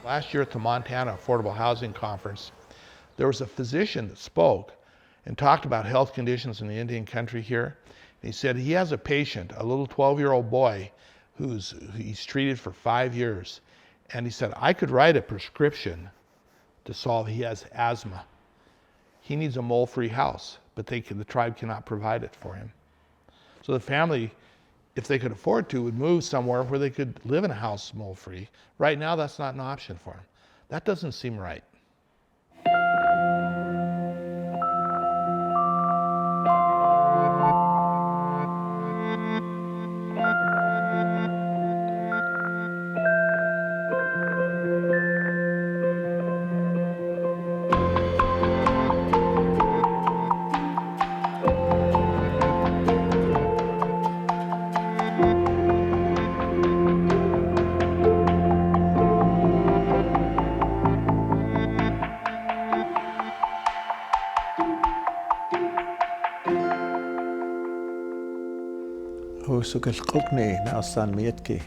Last year at the Montana Affordable Housing Conference, there was a physician that spoke and talked about health conditions in the Indian country here. And he said he has a patient, a little 12-year-old boy, he's treated for 5 years. And he said, I could write a prescription to solve, he has asthma. He needs a mole-free house, but the tribe cannot provide it for him. So the family, if they could afford to, would move somewhere where they could live in a house mole-free. Right now, that's not an option for them. That doesn't seem right. هو سوق القوقني ناصان ميتكي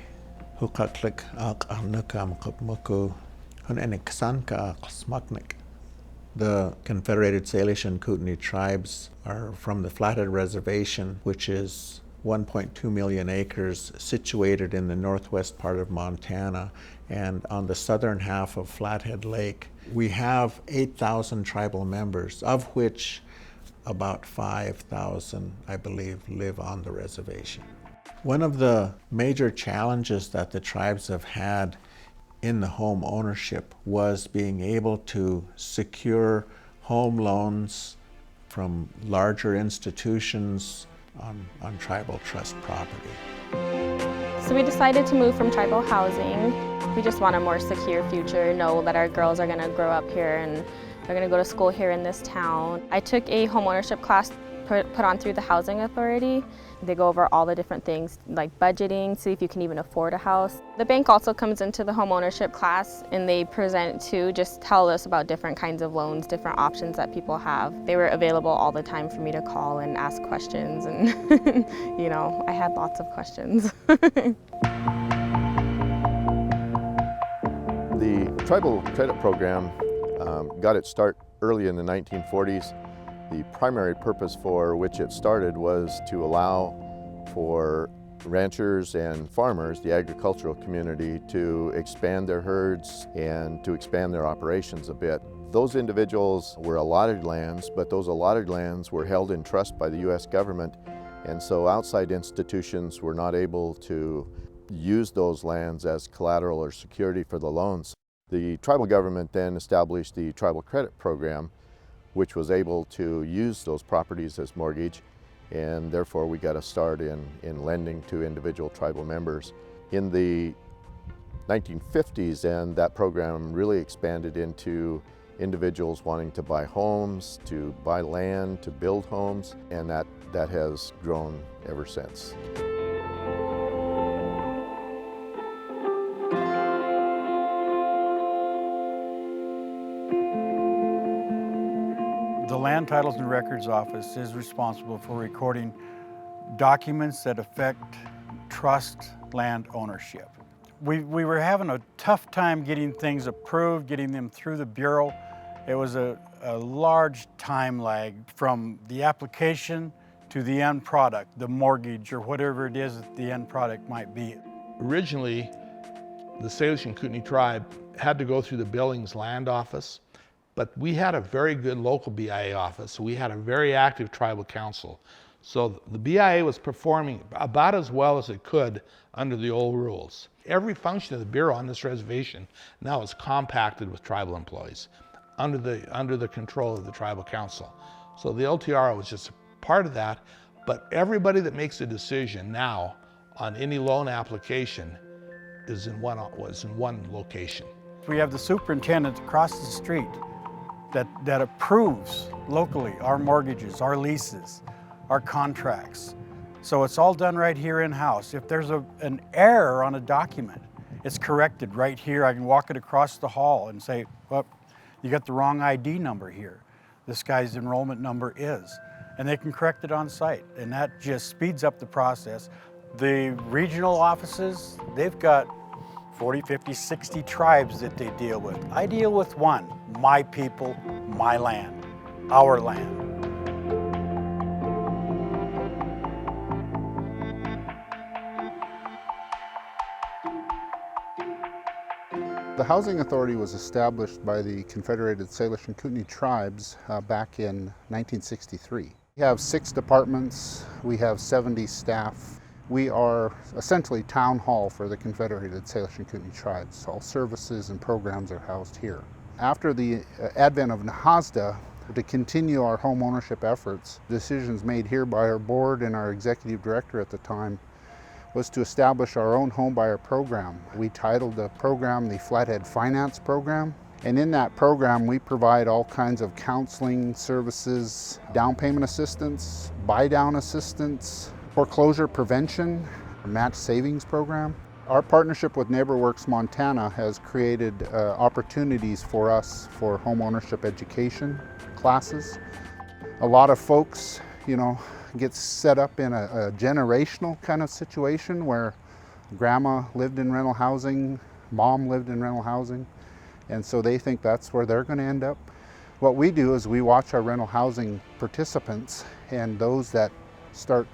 هو قاقلك أقارنك مقبمكو هن أنك سانكا قسمكنك. The Confederated Salish and Kootenai tribes are from the Flathead Reservation, which is 1.2 million acres situated in the northwest part of Montana and on the southern half of Flathead Lake. We have 8,000 tribal members, of which about 5,000, I believe, live on the reservation. One of the major challenges that the tribes have had in the home ownership was being able to secure home loans from larger institutions on tribal trust property. So we decided to move from tribal housing. We just want a more secure future, know that our girls are going to grow up here and they're going to go to school here in this town. I took a homeownership class put on through the Housing Authority. They go over all the different things like budgeting, see if you can even afford a house. The bank also comes into the homeownership class and they present to just tell us about different kinds of loans, different options that people have. They were available all the time for me to call and ask questions and you know, I had lots of questions. The Tribal Credit Program got its start early in the 1940s. The primary purpose for which it started was to allow for ranchers and farmers, the agricultural community, to expand their herds and to expand their operations a bit. Those individuals were allotted lands, but those allotted lands were held in trust by the U.S. government, and so outside institutions were not able to use those lands as collateral or security for the loans. The tribal government then established the Tribal Credit Program, which was able to use those properties as mortgage, and therefore we got a start in lending to individual tribal members. In the 1950s, and that program really expanded into individuals wanting to buy homes, to buy land, to build homes, and that has grown ever since. The Land Titles and Records Office is responsible for recording documents that affect trust land ownership. We were having a tough time getting things approved, getting them through the Bureau. It was a large time lag from the application to the end product, the mortgage or whatever it is that the end product might be. Originally, the Salish and Kootenai tribe had to go through the Billings Land Office, but we had a very good local BIA office, so we had a very active tribal council. So the BIA was performing about as well as it could under the old rules. Every function of the Bureau on this reservation now is compacted with tribal employees under the control of the tribal council. So the LTRO was just a part of that, but everybody that makes a decision now on any loan application was in one location. We have the superintendent across the street that approves locally our mortgages, our leases, our contracts. So it's all done right here in-house. If there's an error on a document, it's corrected right here. I can walk it across the hall and say, well, you got the wrong ID number here. This guy's enrollment number is. And they can correct it on site, and that just speeds up the process. The regional offices, they've got 40, 50, 60 tribes that they deal with. I deal with one, my people, my land, our land. The Housing Authority was established by the Confederated Salish and Kootenai tribes back in 1963. We have 6 departments, we have 70 staff. We are essentially town hall for the Confederated Salish and Kootenai tribes. All services and programs are housed here. After the advent of NAHASDA, to continue our home ownership efforts, decisions made here by our board and our executive director at the time was to establish our own homebuyer program. We titled the program the Flathead Finance Program. And in that program, we provide all kinds of counseling services, down payment assistance, buy down assistance, foreclosure prevention, a match savings program. Our partnership with NeighborWorks Montana has created opportunities for us for home ownership education classes. A lot of folks, gets set up in a generational kind of situation where grandma lived in rental housing, mom lived in rental housing, and so they think that's where they're going to end up. What we do is we watch our rental housing participants and those that start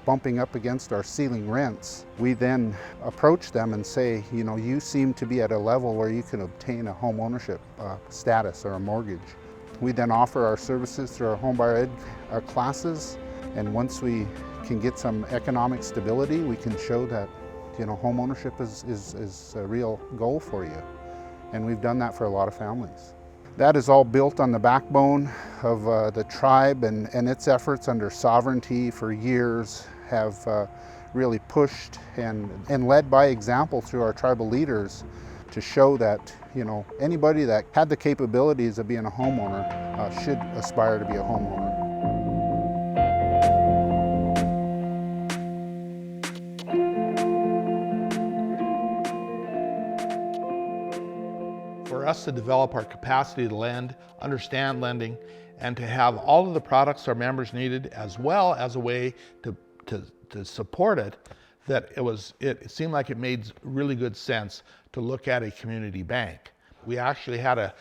bumping up against our ceiling rents. We then approach them and say, you seem to be at a level where you can obtain a home ownership status or a mortgage. We then offer our services through our homebuyer ed classes. And once we can get some economic stability, we can show that, home ownership is a real goal for you. And we've done that for a lot of families. That is all built on the backbone of the tribe and its efforts under sovereignty for years have really pushed and led by example through our tribal leaders to show that, anybody that had the capabilities of being a homeowner should aspire to be a homeowner. For us to develop our capacity to lend, understand lending, and to have all of the products our members needed, as well as a way to support it, that it seemed like it made really good sense to look at a community bank. We actually had a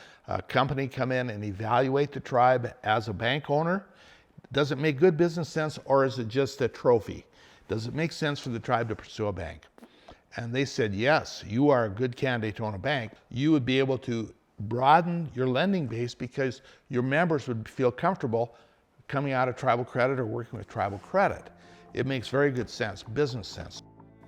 company come in and evaluate the tribe as a bank owner. Does it make good business sense, or is it just a trophy? Does it make sense for the tribe to pursue a bank? And they said, yes, you are a good candidate to own a bank. You would be able to broaden your lending base because your members would feel comfortable coming out of tribal credit or working with tribal credit. It makes very good sense, business sense.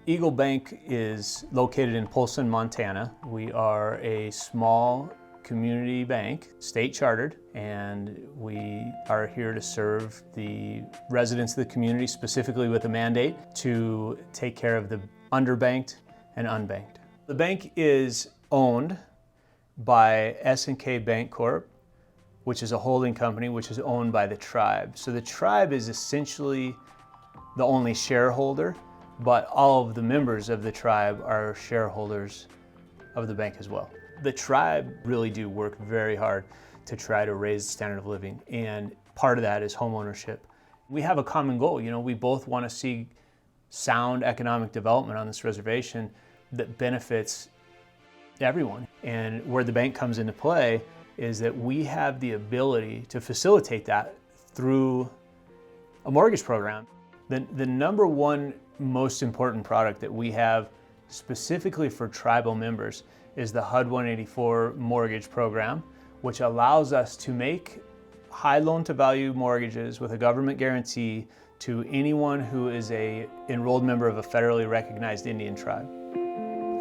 Eagle Bank is located in Polson, Montana. We are a small community bank, state chartered, and we are here to serve the residents of the community, specifically with a mandate to take care of the underbanked and unbanked. The bank is owned by S&K Bank Corp, which is a holding company which is owned by the tribe. So the tribe is essentially the only shareholder, but all of the members of the tribe are shareholders of the bank as well. The tribe really do work very hard to try to raise the standard of living, and part of that is home ownership. We have a common goal. We both want to see sound economic development on this reservation that benefits everyone. And where the bank comes into play is that we have the ability to facilitate that through a mortgage program. The number one most important product that we have specifically for tribal members is the HUD 184 mortgage program, which allows us to make high loan-to-value mortgages with a government guarantee to anyone who is an enrolled member of a federally recognized Indian tribe.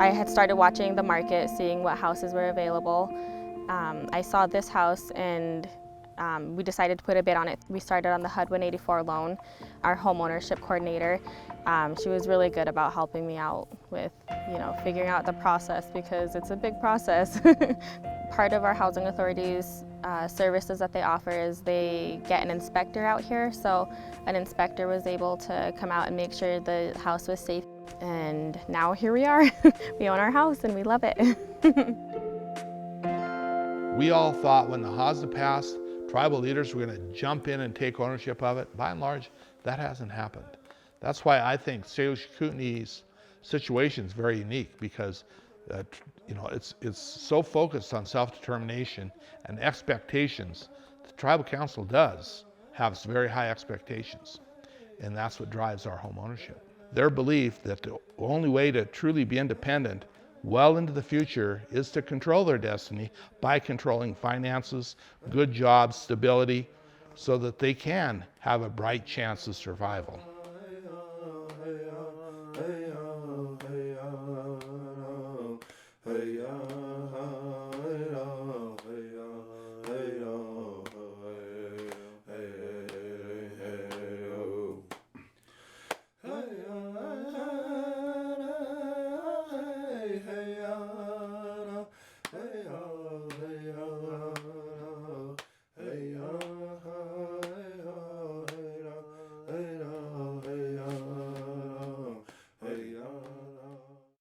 I had started watching the market, seeing what houses were available. I saw this house and we decided to put a bid on it. We started on the HUD 184 loan. Our home ownership coordinator, she was really good about helping me out with, figuring out the process because it's a big process. Part of our housing authority's services that they offer is they get an inspector out here. So an inspector was able to come out and make sure the house was safe. And now here we are. We own our house and we love it. We all thought when the HASDA passed, tribal leaders were going to jump in and take ownership of it. By and large, that hasn't happened. That's why I think Salish Kootenai's situation is very unique, because It's so focused on self-determination and expectations. The tribal council does have very high expectations, and that's what drives our home ownership. Their belief that the only way to truly be independent well into the future is to control their destiny by controlling finances, good jobs, stability, so that they can have a bright chance of survival. Hey,